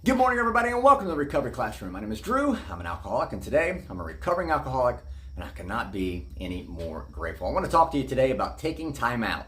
Good morning, everybody, and welcome to the Recovery Classroom. My name is Drew. I'm an alcoholic, and today I'm a recovering alcoholic, and I cannot be any more grateful. I want to talk to you today about taking time out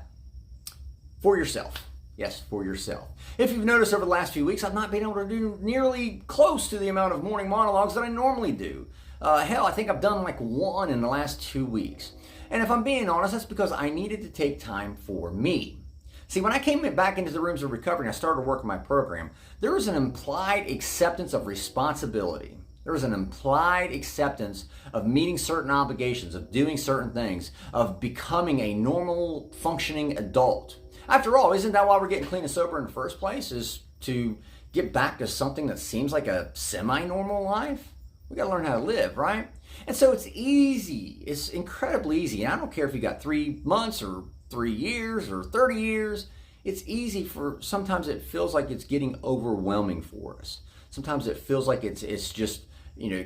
for yourself. Yes, for yourself. If you've noticed over the last few weeks, I've not been able to do nearly close to the amount of morning monologues that I normally do. Hell, I think I've done like one in the last 2 weeks. And if I'm being honest, that's because I needed to take time for me. See, when I came back into the rooms of recovery and I started working my program, there was an implied acceptance of responsibility. There was an implied acceptance of meeting certain obligations, of doing certain things, of becoming a normal, functioning adult. After all, isn't that why we're getting clean and sober in the first place? Is to get back to something that seems like a semi-normal life? We gotta learn how to live, right? And so it's easy. It's incredibly easy. And I don't care if you got 3 months or 3 years or 30 years. It's easy for, sometimes it feels like it's getting overwhelming for us. Sometimes it feels like it's just,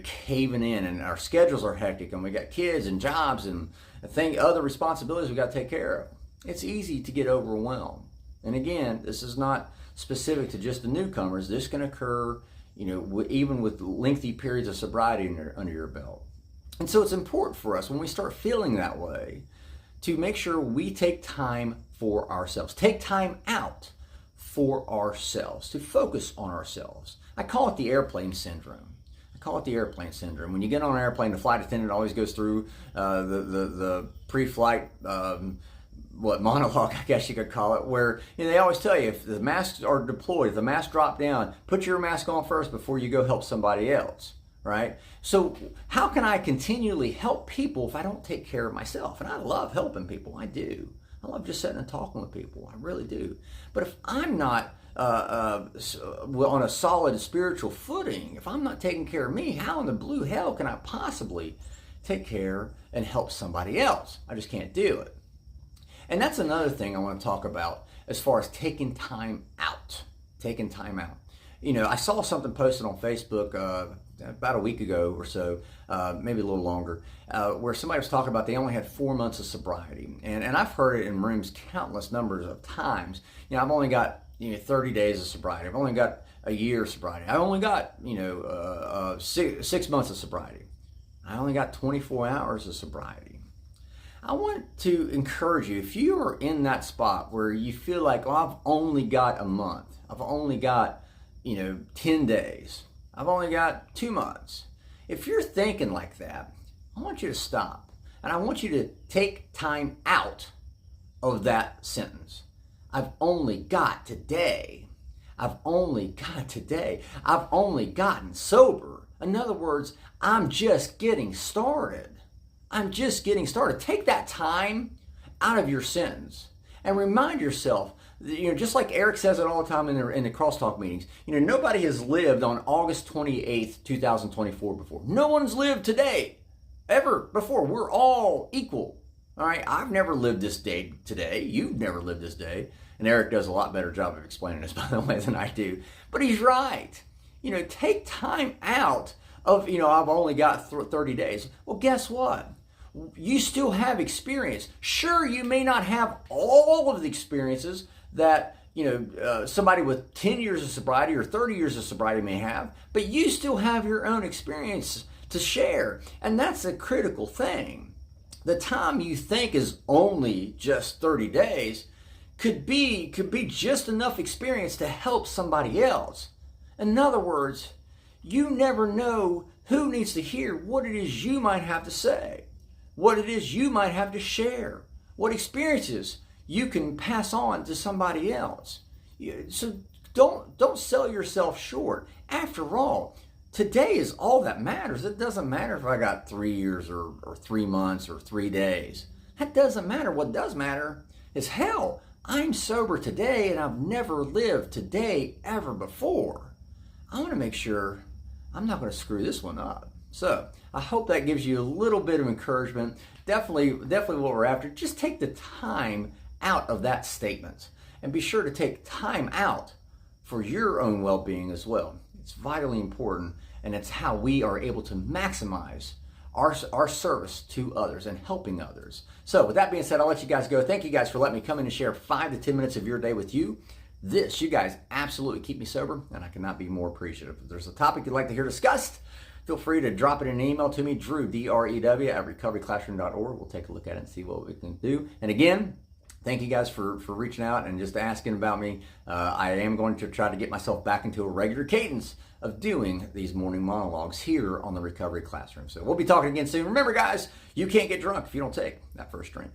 caving in, and our schedules are hectic, and we got kids and jobs and other responsibilities we got to take care of. It's easy to get overwhelmed. And again, this is not specific to just the newcomers. This can occur, even with lengthy periods of sobriety under your belt. And so it's important for us when we start feeling that way to make sure we take time for ourselves. Take time out for ourselves, to focus on ourselves. I call it the airplane syndrome. When you get on an airplane, the flight attendant always goes through the pre-flight monologue, I guess you could call it, where they always tell you if the masks are deployed, if the masks drop down, put your mask on first before you go help somebody else. Right? So how can I continually help people if I don't take care of myself? And I love helping people. I do. I love just sitting and talking with people. I really do. But if I'm not on a solid spiritual footing, if I'm not taking care of me, how in the blue hell can I possibly take care and help somebody else? I just can't do it. And that's another thing I want to talk about as far as taking time out. Taking time out. I saw something posted on Facebook about a week ago or so, maybe a little longer, where somebody was talking about they only had 4 months of sobriety. And I've heard it in rooms countless numbers of times. I've only got 30 days of sobriety. I've only got a year of sobriety. I only got 6 months of sobriety. I only got 24 hours of sobriety. I want to encourage you, if you are in that spot where you feel like, I've only got a month, I've only got 10 days, I've only got 2 months. If you're thinking like that, I want you to stop. And I want you to take time out of that sentence. I've only got today. I've only got today. I've only gotten sober. In other words, I'm just getting started. I'm just getting started. Take that time out of your sentence and remind yourself, just like Eric says it all the time in the crosstalk meetings, nobody has lived on August 28th, 2024 before. No one's lived today, ever before. We're all equal. All right, I've never lived this day today. You've never lived this day. And Eric does a lot better job of explaining this, by the way, than I do. But he's right. Take time out of, I've only got 30 days. Well, guess what? You still have experience. Sure, you may not have all of the experiences that somebody with 10 years of sobriety or 30 years of sobriety may have, but you still have your own experience to share. And that's a critical thing. The time you think is only just 30 days could be just enough experience to help somebody else. In other words, you never know who needs to hear what it is you might have to say, what it is you might have to share, what experiences you can pass on to somebody else. So don't sell yourself short. After all, today is all that matters. It doesn't matter if I got 3 years or 3 months or 3 days. That doesn't matter. What does matter is, hell, I'm sober today and I've never lived today ever before. I want to make sure I'm not going to screw this one up. So I hope that gives you a little bit of encouragement. Definitely what we're after. Just take the time out of that statement and be sure to take time out for your own well-being as well. It's vitally important, and it's how we are able to maximize our service to others and helping others. So with that being said, I'll let you guys go. Thank you guys for letting me come in and share 5 to 10 minutes of your day with you. this. You guys absolutely keep me sober, and I cannot be more appreciative. If there's a topic you'd like to hear discussed, feel free to drop it in an email to me, Drew, D-R-E-W, at recoveryclassroom.org. We'll take a look at it and see what we can do. And again, thank you guys for reaching out and just asking about me. I am going to try to get myself back into a regular cadence of doing these morning monologues here on the Recovery Classroom. So we'll be talking again soon. Remember, guys, you can't get drunk if you don't take that first drink.